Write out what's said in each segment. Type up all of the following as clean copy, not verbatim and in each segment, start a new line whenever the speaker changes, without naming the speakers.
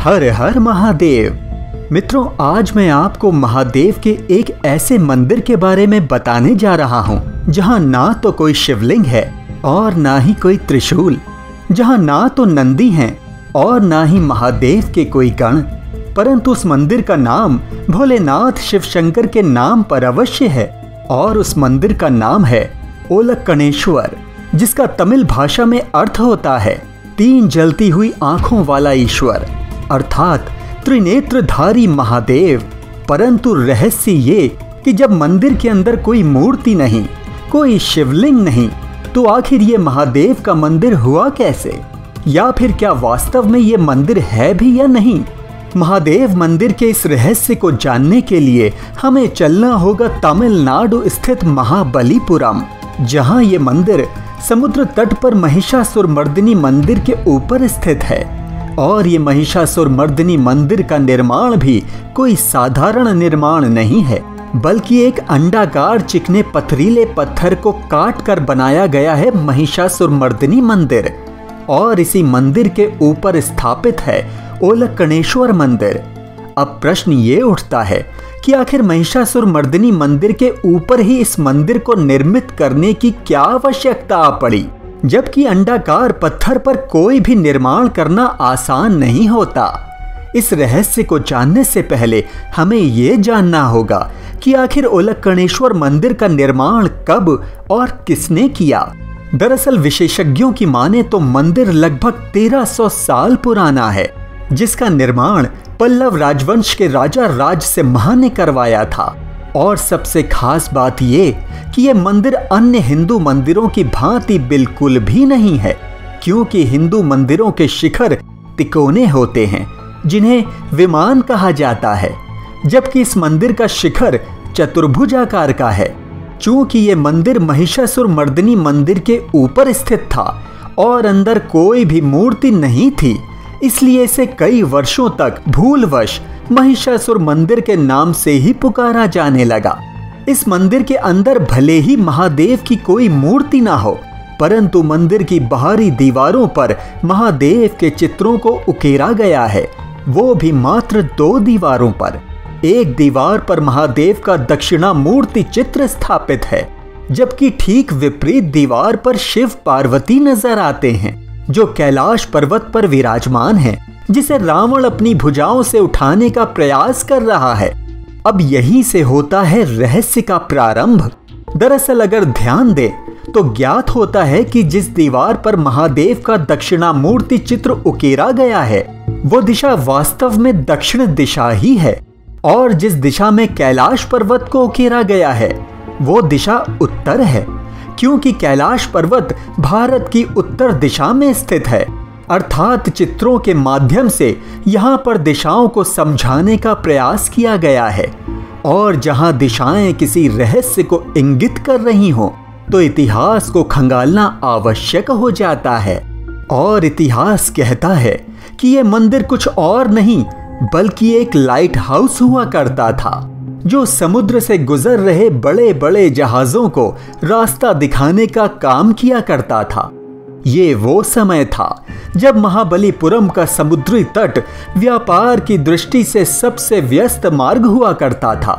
हर हर महादेव। मित्रों, आज मैं आपको महादेव के एक ऐसे मंदिर के बारे में बताने जा रहा हूँ जहाँ ना तो कोई शिवलिंग है और ना ही कोई त्रिशूल, जहाँ ना तो नंदी हैं और ना ही महादेव के कोई गण, परंतु उस मंदिर का नाम भोलेनाथ शिव शंकर के नाम पर अवश्य है। और उस मंदिर का नाम है ओलक्कणेश्वर, जिसका तमिल भाषा में अर्थ होता है 3 जलती हुई आंखों वाला ईश्वर, अर्थात त्रिनेत्रधारी महादेव। परंतु रहस्य ये कि जब मंदिर के अंदर कोई मूर्ति नहीं, कोई शिवलिंग नहीं, तो आखिर ये महादेव का मंदिर हुआ कैसे, या फिर क्या वास्तव में ये मंदिर है भी या नहीं। महादेव मंदिर के इस रहस्य को जानने के लिए हमें चलना होगा तमिलनाडु स्थित महाबलीपुरम, जहां ये मंदिर समुद्र तट पर महिषासुरमर्दिनी मंदिर के ऊपर स्थित है। और ये महिषासुरमर्दिनी मंदिर का निर्माण भी कोई साधारण निर्माण नहीं है, बल्कि एक अंडाकार चिकने पथरीले पत्थर को काट कर बनाया गया है महिषासुरमर्दिनी मंदिर। और इसी मंदिर के ऊपर स्थापित है ओलक्कणेश्वर मंदिर। अब प्रश्न ये उठता है कि आखिर महिषासुरमर्दिनी मंदिर के ऊपर ही इस मंदिर को निर्मित करने की क्या आवश्यकता पड़ी, जबकि अंडाकार पत्थर पर कोई भी निर्माण करना आसान नहीं होता। इस रहस्य को जानने से पहले हमें ये जानना होगा कि आखिर ओलक्कणेश्वर मंदिर का निर्माण कब और किसने किया। दरअसल विशेषज्ञों की माने तो मंदिर लगभग 1300 साल पुराना है, जिसका निर्माण पल्लव राजवंश के राजा राजसिम्हा ने करवाया था। और सबसे खास बात ये कि यह मंदिर अन्य हिंदू मंदिरों की भांति बिल्कुल भी नहीं है, क्योंकि हिंदू मंदिरों के शिखर तिकोने होते हैं, जिन्हें विमान कहा जाता है, जबकि इस मंदिर का शिखर चतुर्भुजाकार का है। चूंकि ये मंदिर महिषासुरमर्दिनी मंदिर के ऊपर स्थित था और अंदर कोई भी मूर्ति नहीं थी, इसलिए इसे कई वर्षों तक भूलवश महिषासुर मंदिर के नाम से ही पुकारा जाने लगा। इस मंदिर के अंदर भले ही महादेव की कोई मूर्ति ना हो, परंतु मंदिर की बाहरी दीवारों पर महादेव के चित्रों को उकेरा गया है, वो भी मात्र 2 दीवारों पर। एक दीवार पर महादेव का दक्षिणा मूर्ति चित्र स्थापित है, जबकि ठीक विपरीत दीवार पर शिव पार्वती नजर आते हैं, जो कैलाश पर्वत पर विराजमान है, जिसे रावण अपनी भुजाओं से उठाने का प्रयास कर रहा है। अब यहीं से होता है रहस्य का प्रारंभ। दरअसल अगर ध्यान दें तो ज्ञात होता है कि जिस दीवार पर महादेव का दक्षिणा मूर्ति चित्र उकेरा गया है, वो दिशा वास्तव में दक्षिण दिशा ही है, और जिस दिशा में कैलाश पर्वत को उकेरा गया है वो दिशा उत्तर है, क्योंकि कैलाश पर्वत भारत की उत्तर दिशा में स्थित है। अर्थात चित्रों के माध्यम से यहाँ पर दिशाओं को समझाने का प्रयास किया गया है। और जहाँ दिशाएं किसी रहस्य को इंगित कर रही हों, तो इतिहास को खंगालना आवश्यक हो जाता है। और इतिहास कहता है कि यह मंदिर कुछ और नहीं बल्कि एक लाइट हाउस हुआ करता था, जो समुद्र से गुजर रहे बड़े बड़े जहाजों को रास्ता दिखाने का काम किया करता था। ये वो समय था जब महाबलीपुरम का समुद्री तट व्यापार की दृष्टि से सबसे व्यस्त मार्ग हुआ करता था,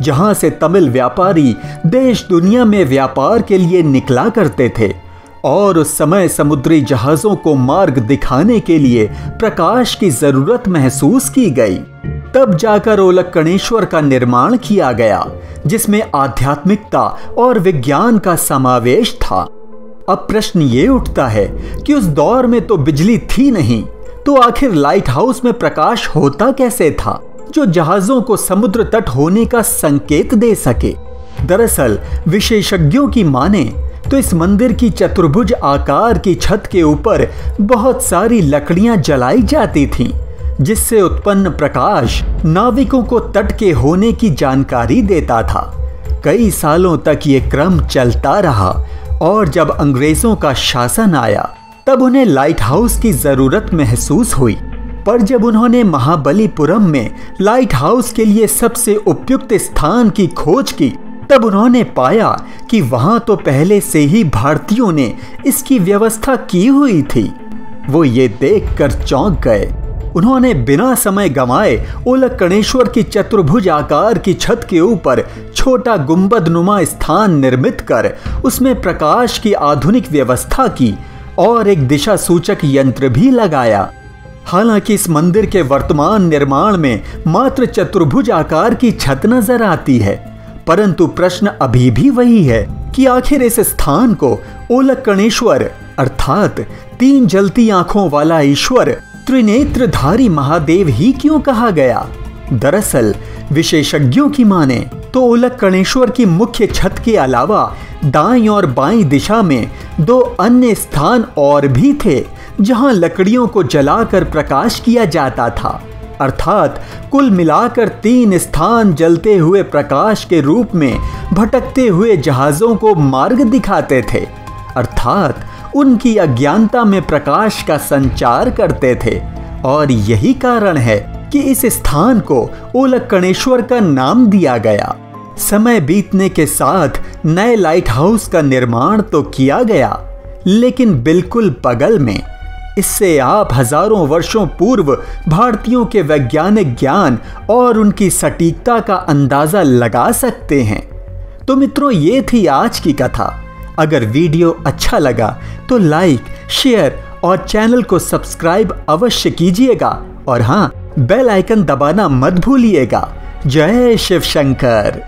जहां से तमिल व्यापारी देश दुनिया में व्यापार के लिए निकला करते थे। और उस समय समुद्री जहाजों को मार्ग दिखाने के लिए प्रकाश की जरूरत महसूस की गई। तब जाकर ओलक्कणेश्वर का निर्माण किया गया, जिसमें आध्यात्मिकता और विज्ञान का समावेश था। अब प्रश्न ये उठता है कि उस दौर में तो बिजली थी नहीं, तो आखिर लाइट हाउस में प्रकाश होता कैसे था, जो जहाजों को समुद्र तट होने का संकेत दे सके। दरअसल विशेषज्ञों की माने तो इस मंदिर की चतुर्भुज आकार की छत के ऊपर बहुत सारी लकड़ियां जलाई जाती थीं, जिससे उत्पन्न प्रकाश नाविकों को तट के होने की जानकारी देता था। कई सालों तक ये क्रम चलता रहा, और जब अंग्रेजों का शासन आया तब उन्हें लाइट हाउस की जरूरत महसूस हुई। पर जब उन्होंने महाबलीपुरम में लाइट हाउस के लिए सबसे उपयुक्त स्थान की खोज की, तब उन्होंने पाया कि वहां तो पहले से ही भारतीयों ने इसकी व्यवस्था की हुई थी। वो ये देखकर चौंक गए उन्होंने बिना समय गंवाए ओलक्कणेश्वर की चतुर्भुज आकार की छत के ऊपर छोटा गुंबदनुमा स्थान निर्मित कर उसमें प्रकाश की आधुनिक व्यवस्था की और एक दिशा सूचक यंत्र भी लगाया। हालांकि इस मंदिर के वर्तमान निर्माण में मात्र चतुर्भुज आकार की छत नजर आती है, परंतु प्रश्न अभी भी वही है कि आखिर इस स्थान को ओलक्कणेश्वर अर्थात 3 जलती आंखों वाला ईश्वर त्रिनेत्रधारी महादेव ही क्यों कहा गया। दरअसल विशेषज्ञों की माने तो ओलक्कणेश्वर की मुख्य छत के अलावा दाईं और बाईं दिशा में 2 अन्य स्थान और भी थे जहां लकड़ियों को जलाकर प्रकाश किया जाता था, अर्थात कुल मिलाकर 3 स्थान जलते हुए प्रकाश के रूप में भटकते हुए जहाजों को मार्ग दिखाते थे, अर्थात उनकी अज्ञानता में प्रकाश का संचार करते थे। और यही कारण है कि इस स्थान को ओलक्कणेश्वर का नाम दिया गया। समय बीतने के साथ नए लाइट हाउस का निर्माण तो किया गया, लेकिन बिल्कुल बगल में। इससे आप हजारों वर्षों पूर्व भारतीयों के वैज्ञानिक ज्ञान और उनकी सटीकता का अंदाजा लगा सकते हैं। तो मित्रों, ये थी आज की कथा। अगर वीडियो अच्छा लगा तो लाइक, शेयर और चैनल को सब्सक्राइब अवश्य कीजिएगा और हाँ, बेल आइकन दबाना मत भूलिएगा। जय शिव शंकर।